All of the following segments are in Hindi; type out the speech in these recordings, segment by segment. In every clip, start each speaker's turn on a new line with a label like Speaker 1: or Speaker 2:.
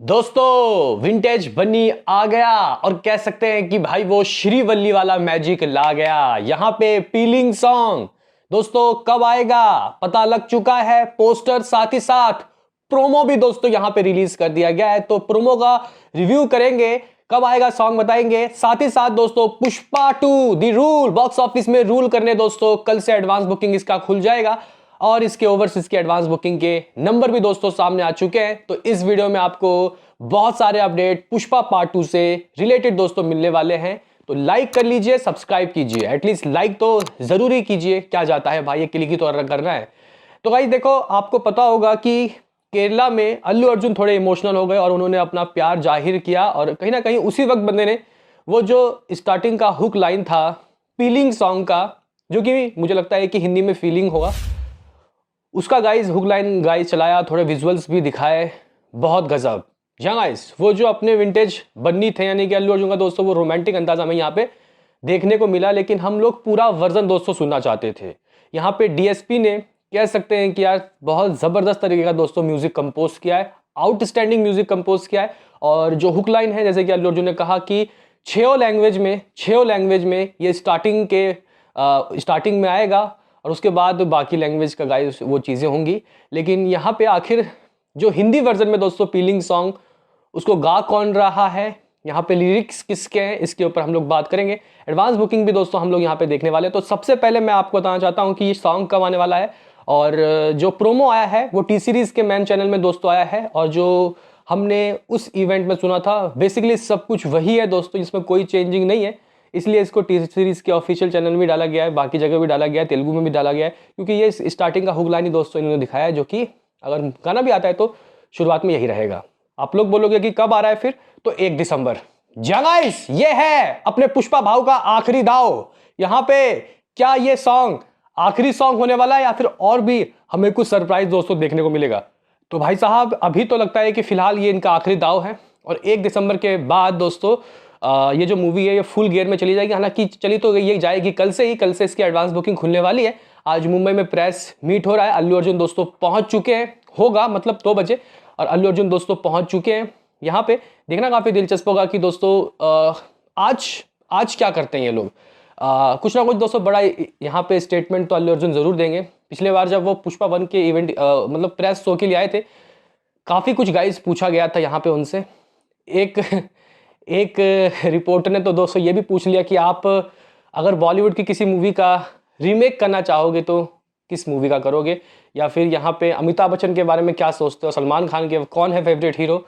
Speaker 1: दोस्तों विंटेज बन्नी आ गया और कह सकते हैं कि भाई वो श्रीवल्ली वाला मैजिक ला गया। यहां पे पीलिंग सॉन्ग दोस्तों कब आएगा पता लग चुका है। पोस्टर साथ ही साथ प्रोमो भी दोस्तों यहां पे रिलीज कर दिया गया है, तो प्रोमो का रिव्यू करेंगे, कब आएगा सॉन्ग बताएंगे। साथ ही साथ दोस्तों पुष्पा 2 दी रूल बॉक्स ऑफिस में रूल करने दोस्तों कल से एडवांस बुकिंग इसका खुल जाएगा और इसके ओवरसीज की एडवांस बुकिंग के नंबर भी दोस्तों सामने आ चुके हैं। तो इस वीडियो में आपको बहुत सारे अपडेट पुष्पा पार्ट 2 से रिलेटेड दोस्तों मिलने वाले हैं, तो लाइक कर लीजिए, सब्सक्राइब कीजिए, एटलीस्ट लाइक तो जरूरी कीजिए, क्या जाता है भाई, ये क्लिक ही तो करना है। तो भाई देखो, आपको पता होगा कि केरला में अल्लू अर्जुन थोड़े इमोशनल हो गए और उन्होंने अपना प्यार जाहिर किया, और कहीं ना कहीं उसी वक्त बंदे ने वो जो स्टार्टिंग का हुक लाइन था फीलिंग सॉन्ग का, जो कि मुझे लगता है कि हिंदी में फीलिंग होगा, उसका गाइस हुक लाइन गाइस चलाया, थोड़े विजुअल्स भी दिखाए, बहुत गजब। जहाँ गाइस वो जो अपने विंटेज बन्नी थे यानी कि अल्लू अर्जुन का दोस्तों, वो रोमांटिक अंदाज हमें यहाँ पे देखने को मिला, लेकिन हम लोग पूरा वर्जन दोस्तों सुनना चाहते थे। यहाँ पे डीएसपी ने कह सकते हैं कि यार बहुत जबरदस्त तरीके का दोस्तों म्यूजिक कंपोज किया है, आउटस्टैंडिंग म्यूजिक कंपोज किया है। और जो हुक लाइन है, जैसे कि अल्लू अर्जुन ने कहा कि 6 लैंग्वेज में ये स्टार्टिंग में आएगा और उसके बाद बाकी लैंग्वेज का गाइस वो चीज़ें होंगी। लेकिन यहाँ पे आखिर जो हिंदी वर्जन में दोस्तों फीलिंग सॉन्ग, उसको गा कौन रहा है, यहाँ पे लिरिक्स किसके हैं, इसके ऊपर हम लोग बात करेंगे। एडवांस बुकिंग भी दोस्तों हम लोग यहाँ पे देखने वाले हैं। तो सबसे पहले मैं आपको बताना चाहता हूँ कि ये सॉन्ग कब आने वाला है, और जो प्रोमो आया है वो टी सीरीज़ के मैन चैनल में दोस्तों आया है, और जो हमने उस इवेंट में सुना था बेसिकली सब कुछ वही है दोस्तों, जिसमें कोई चेंजिंग नहीं है। इसलिए इसको टी सीरीज़ के ऑफिशियल चैनल में भी डाला गया है, बाकी जगह भी डाला गया है, तेलुगु में भी डाला गया है, क्योंकि ये स्टार्टिंग का हुक लाइन ही दोस्तों इन्होंने दिखाया है, जो कि अगर गाना भी आता है तो शुरुआत में यही रहेगा। आप लोग बोलोगे कि कब आ रहा है फिर, तो 1 दिसंबर। गाइस ये है अपने पुष्पा भाव का आखिरी दाव। यहाँ पे क्या ये सॉन्ग आखिरी सॉन्ग होने वाला है या फिर और भी हमें कुछ सरप्राइज दोस्तों देखने को मिलेगा? तो भाई साहब अभी तो लगता है कि फिलहाल ये इनका आखिरी दाव है, और 1 दिसंबर के बाद दोस्तों ये जो मूवी है ये फुल गियर में चली जाएगी। हालांकि चली तो ये जाएगी कल से इसकी एडवांस बुकिंग खुलने वाली है। आज मुंबई में प्रेस मीट हो रहा है, अल्लू अर्जुन दोस्तों पहुंच चुके हैं, होगा मतलब 2 बजे, और अल्लू अर्जुन दोस्तों पहुंच चुके हैं। यहाँ पे देखना काफ़ी दिलचस्प होगा कि दोस्तों आज क्या करते हैं ये लोग। कुछ ना कुछ दोस्तों बड़ा यहाँ पे स्टेटमेंट तो अल्लू अर्जुन जरूर देंगे। पिछले बार जब वो पुष्पा 1 के इवेंट मतलब प्रेस शो के लिए आए थे, काफ़ी कुछ गाइस पूछा गया था यहाँ पे उनसे। एक रिपोर्टर ने तो दोस्तों ये भी पूछ लिया कि आप अगर बॉलीवुड की किसी मूवी का रीमेक करना चाहोगे तो किस मूवी का करोगे, या फिर यहाँ पे अमिताभ बच्चन के बारे में क्या सोचते हो, सलमान खान के कौन है फेवरेट हीरो।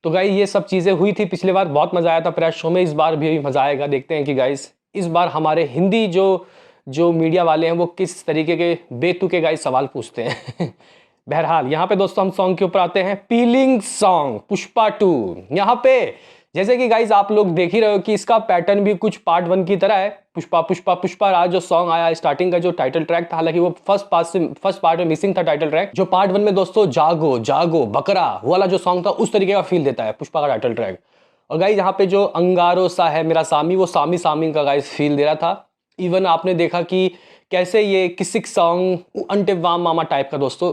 Speaker 1: तो गाइस ये सब चीज़ें हुई थी पिछले बार, बहुत मज़ा आया था प्रेस शो में, इस बार भी मज़ा आएगा। देखते हैं कि गाइस इस बार हमारे हिंदी जो मीडिया वाले हैं वो किस तरीके के बेतुके गाइस सवाल पूछते हैं। बहरहाल यहाँ पे दोस्तों हम सॉन्ग के ऊपर आते हैं। फीलिंग सॉन्ग पुष्पा 2, यहाँ पे जैसे कि गाइज आप लोग देख ही रहे हो कि इसका पैटर्न भी कुछ पार्ट 1 की तरह है। पुष्पा पुष्पा पुष्पा राज जो सॉन्ग आया स्टार्टिंग का जो टाइटल ट्रैक था, हालांकि वो फर्स्ट पार्ट में मिसिंग था टाइटल ट्रैक। जो पार्ट 1 में दोस्तों जागो जागो बकरा वो वाला जो सॉन्ग था उस तरीके का फील देता है पुष्पा का टाइटल ट्रैक। और गाइज यहाँ पे जो अंगारो सा है मेरा सामी, वो सामी सामी का गाइज फील दे रहा था। इवन आपने देखा कि कैसे ये किसिक सॉन्ग अंटिवाम मामा टाइप का दोस्तों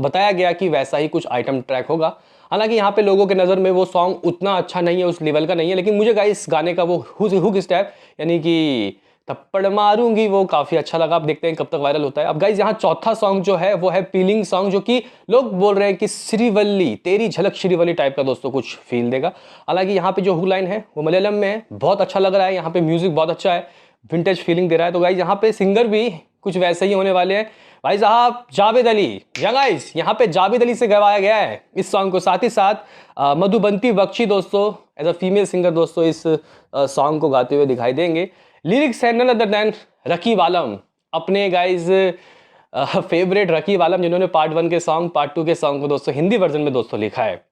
Speaker 1: बताया गया कि वैसा ही कुछ आइटम ट्रैक होगा। हालांकि यहाँ पे लोगों के नज़र में वो सॉन्ग उतना अच्छा नहीं है, उस लेवल का नहीं है, लेकिन मुझे गाइस गाने का वो हुक स्टेप यानी कि थप्पड़ मारूंगी वो काफ़ी अच्छा लगा। आप देखते हैं कब तक वायरल होता है। अब गाइस यहाँ चौथा सॉन्ग जो है वो है फीलिंग सॉन्ग, जो कि लोग बोल रहे हैं कि श्रीवल्ली तेरी झलक श्रीवल्ली टाइप का दोस्तों कुछ फील देगा। हालांकि यहाँ पे जो हुक लाइन है वो मलयालम में है, बहुत अच्छा लग रहा है। यहाँ पे म्यूजिक बहुत अच्छा है, विंटेज फीलिंग दे रहा है। तो गाइस यहाँ पे सिंगर भी कुछ वैसे ही होने वाले हैं भाई साहब, जावेद अली। गाइस यहाँ पे जावेद अली से गवाया गया है इस सॉन्ग को। साथ ही साथ मधुबंती बख्शी दोस्तों एज अ फीमेल सिंगर दोस्तों इस सॉन्ग को गाते हुए दिखाई देंगे। लिरिक्स है नन अदर देन रकीब आलम, अपने गाइस फेवरेट रकीब आलम, जिन्होंने पार्ट 1 के सॉन्ग पार्ट 2 के सॉन्ग को दोस्तों हिंदी वर्जन में दोस्तों लिखा है।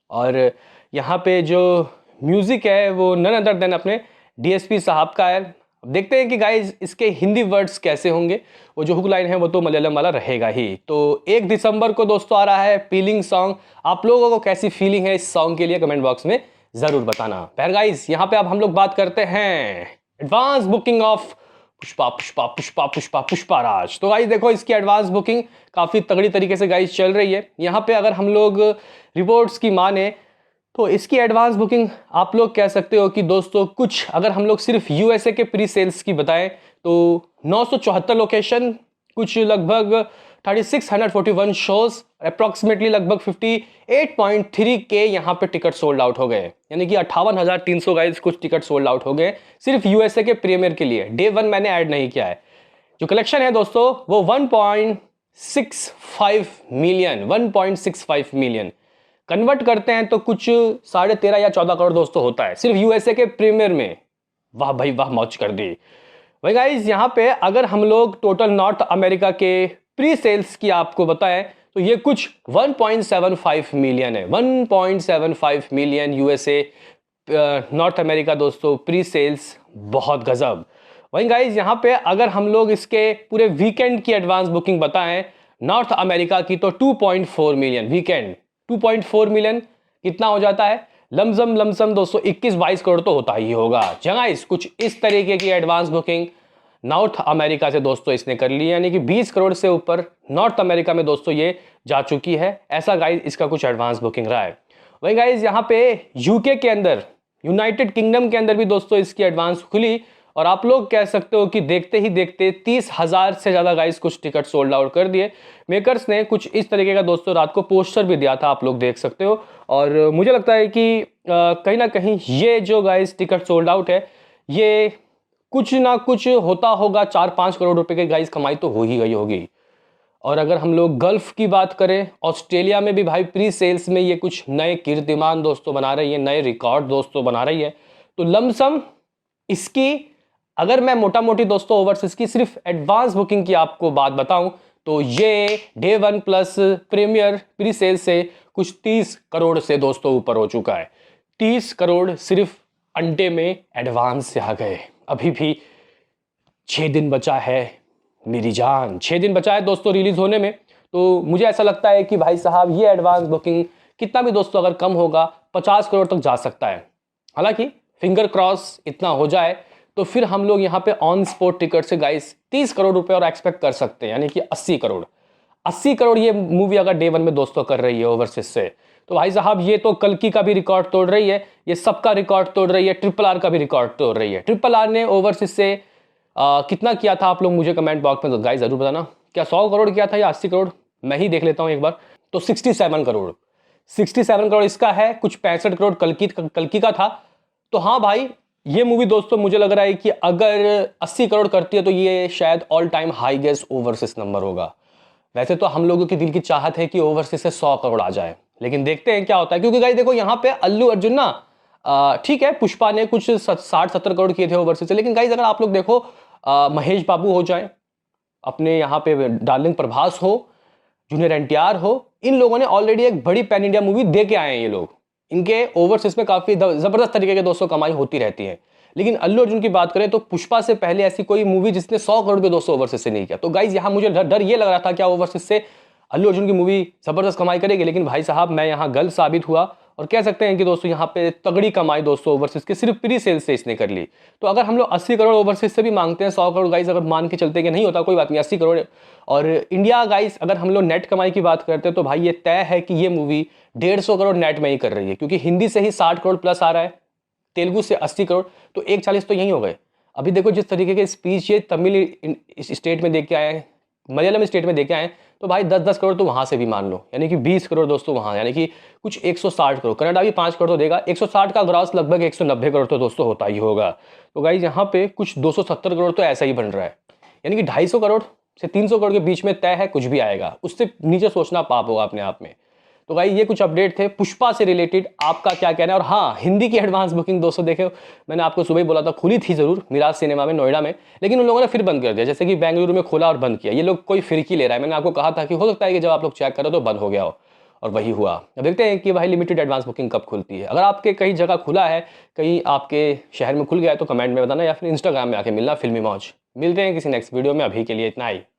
Speaker 1: और यहाँ पे जो म्यूजिक है वो नन अदर देन अपने डीएसपी साहब का है। देखते हैं कि गाइज इसके हिंदी वर्ड्स कैसे होंगे। वो जो हुक लाइन है वो तो मलयालम वाला रहेगा ही। तो 1 दिसंबर को दोस्तों आ रहा है फीलिंग सॉन्ग। आप लोगों को कैसी फीलिंग है इस सॉन्ग के लिए कमेंट बॉक्स में जरूर बताना। फिर गाइज यहाँ पे अब हम लोग बात करते हैं advance booking of Pushpa Pushpa Pushpa Pushpa Pushpa Raj. तो गाइज देखो इसकी एडवांस बुकिंग काफी तगड़ी तरीके से गाइज चल रही है। यहाँ पे अगर हम लोग रिपोर्ट्स की माने तो इसकी एडवांस बुकिंग आप लोग कह सकते हो कि दोस्तों कुछ अगर हम लोग सिर्फ यूएसए के प्री सेल्स की बताएं तो 974 लोकेशन, कुछ लगभग 3641 शोज, अप्रॉक्सीमेटली लगभग 58.3 के यहाँ पे टिकट सोल्ड आउट हो गए, यानी कि 58,300 गाइस कुछ टिकट सोल्ड आउट हो गए सिर्फ यूएसए के प्रीमियर के लिए। डे 1 मैंने ऐड नहीं किया है। जो कलेक्शन है दोस्तों वो 1.65 मिलियन कन्वर्ट करते हैं तो कुछ 13.5 या 14 करोड़ दोस्तों होता है सिर्फ यूएसए के प्रीमियर में। वाह भाई वाह, मौज कर दी भाई गाइस। यहाँ पे अगर हम लोग टोटल नॉर्थ अमेरिका के प्री सेल्स की आपको बताएं तो ये कुछ 1.75 मिलियन है। 1.75 मिलियन यूएसए नॉर्थ अमेरिका दोस्तों प्री सेल्स, बहुत गजब। वहीं गाइस यहाँ पे अगर हम लोग इसके पूरे वीकेंड की एडवांस बुकिंग बताएं नॉर्थ अमेरिका की तो 2.4 मिलियन वीकेंड। 2.4 मिलियन कितना हो जाता है? लमसम दोस्तों 21-22 करोड़ तो होता ही होगा। गाइस कुछ इस तरीके की एडवांस बुकिंग नॉर्थ अमेरिका से दोस्तों इसने कर ली, यानी कि 20 करोड़ से ऊपर नॉर्थ अमेरिका में दोस्तों ये जा चुकी है। ऐसा गाइस इसका कुछ एडवांस बुकिंग रहा है। वहीं गाइस यहाँ पे यूके के अंदर, यूनाइटेड किंगडम के अंदर भी दोस्तों इसकी एडवांस खुली और आप लोग कह सकते हो कि देखते ही देखते 30,000 से ज्यादा गाइस कुछ टिकट सोल्ड आउट कर दिए। मेकर्स ने कुछ इस तरीके का दोस्तों रात को पोस्टर भी दिया था, आप लोग देख सकते हो। और मुझे लगता है कि कहीं ना कहीं ये जो गाइस टिकट सोल्ड आउट है ये कुछ ना कुछ होता होगा, 4-5 करोड़ रुपए के गाइस कमाई तो हो ही गई होगी। और अगर हम लोग गल्फ की बात करें, ऑस्ट्रेलिया में भी भाई प्री सेल्स में ये कुछ नए कीर्तिमान दोस्तों बना रही है, नए रिकॉर्ड दोस्तों बना रही है। तो लमसम इसकी अगर मैं मोटा मोटी दोस्तों ओवरसीज की सिर्फ एडवांस बुकिंग की आपको बात बताऊं तो ये day 1 plus premier presale से कुछ 30 करोड़ से दोस्तों ऊपर हो चुका है। 30 करोड़ सिर्फ अंडे में एडवांस से आ गए। अभी भी 6 दिन बचा है मेरी जान, 6 दिन बचा है दोस्तों रिलीज होने में। तो मुझे ऐसा लगता है कि भाई साहब ये एडवांस बुकिंग कितना भी दोस्तों अगर कम होगा 50 करोड़ तक जा सकता है। हालांकि फिंगर क्रॉस इतना हो जाए तो फिर हम लोग यहाँ पे ऑन स्पॉट टिकट से गाइस 30 करोड़ रुपए और एक्सपेक्ट कर सकते हैं, यानी कि 80 करोड़ ये मूवी अगर डे 1 में दोस्तों कर रही है ओवरसीज से, तो भाई साहब ये तो कल्कि का भी रिकॉर्ड तोड़ रही है, ये सबका रिकॉर्ड तोड़ रही है, RRR का भी रिकॉर्ड तोड़ रही है। RRR ने ओवरसीज से कितना किया था आप लोग मुझे कमेंट बॉक्स में गाइस जरूर बताना, क्या 100 करोड़ किया था या 80 करोड़? मैं ही देख लेता हूँ एक बार। तो 67 करोड़, 67 करोड़ इसका है, कुछ 65 करोड़ कल्कि का था। तो हाँ भाई ये मूवी दोस्तों मुझे लग रहा है कि अगर 80 करोड़ करती है तो ये शायद all time highest overseas number होगा। वैसे तो हम लोगों की दिल की चाहत है कि ओवरसीज से 100 करोड़ आ जाए, लेकिन देखते हैं क्या होता है। क्योंकि गाइस देखो यहाँ पे अल्लू अर्जुन ना ठीक है, पुष्पा ने कुछ 60-70 करोड़ किए थे ओवरसीज से, लेकिन गाइस अगर आप लोग देखो महेश बाबू हो जाए, अपने यहाँ पे डार्लिंग प्रभास हो, जूनियर एनटीआर हो, इन लोगों ने ऑलरेडी एक बड़ी पैन इंडिया मूवी दे के आए हैं। ये लोग इनके ओवरसीज में काफी जबरदस्त तरीके के दोस्तों कमाई होती रहती है। लेकिन अल्लू अर्जुन की बात करें तो पुष्पा से पहले ऐसी कोई मूवी जिसने 100 करोड़ के दोस्तों ओवरसीज से नहीं किया। तो गाइज यहाँ मुझे डर ये लग रहा था क्या ओवरसीज से अल्लू अर्जुन की मूवी जबरदस्त कमाई करेगी, लेकिन भाई साहब मैं यहाँ गलत साबित हुआ और कह सकते हैं कि दोस्तों यहाँ पे तगड़ी कमाई दोस्तों ओवरसीज के सिर्फ प्री सेल से इसने कर ली। तो अगर हम लोग 80 करोड़ ओवरसीज से भी मांगते हैं, 100 करोड़ गाइज अगर मान के चलते कि नहीं होता कोई बात नहीं, 80 करोड़ और इंडिया गाइज अगर हम लोग नेट कमाई की बात करते हैं तो भाई ये तय है कि ये मूवी 150 करोड़ नेट में ही कर रही है, क्योंकि हिंदी से ही 60 करोड़ प्लस आ रहा है, तेलुगु से 80 करोड़, तो 140 तो यही हो गए। अभी देखो जिस तरीके के स्पीच ये तमिल स्टेट में देख के आए हैं, मलयालम स्टेट में देखे आए, तो भाई 10-10 करोड़ तो वहां से भी मान लो, यानी कि 20 करोड़ दोस्तों वहां, यानी कि कुछ 160 करोड़। कनाडा भी 5 करोड़ तो देगा, 160 का ग्रॉस लगभग 190 करोड़ तो दोस्तों होता ही होगा। तो गाइज यहाँ पे कुछ 270 करोड़ तो ऐसा ही बन रहा है, यानी कि 250 करोड़ से 300 करोड़ के बीच में तय है, कुछ भी आएगा, उससे नीचे सोचना पाप होगा अपने आप में। तो भाई ये कुछ अपडेट थे पुष्पा से रिलेटेड, आपका क्या कहना है? और हाँ, हिंदी की एडवांस बुकिंग दोस्तों देखे, मैंने आपको सुबह ही बोला था खुली थी जरूर मिराज सिनेमा में नोएडा में, लेकिन उन लोगों ने फिर बंद कर दिया, जैसे कि बेंगलुरु में खोला और बंद किया। ये लोग कोई फिरकी ले रहा है, मैंने आपको कहा था कि हो सकता है कि जब आप लोग चेक करो तो बंद हो गया हो, और वही हुआ। अब देखते हैं कि भाई लिमिटेड एडवांस बुकिंग कब खुलती है। अगर आपके कहीं जगह खुला है, कहीं आपके शहर में खुल गया है तो कमेंट में बताना, या फिर इंस्टाग्राम में आके मिलना फिल्मी मौज। मिलते हैं किसी नेक्स्ट वीडियो में, अभी के लिए इतना ही।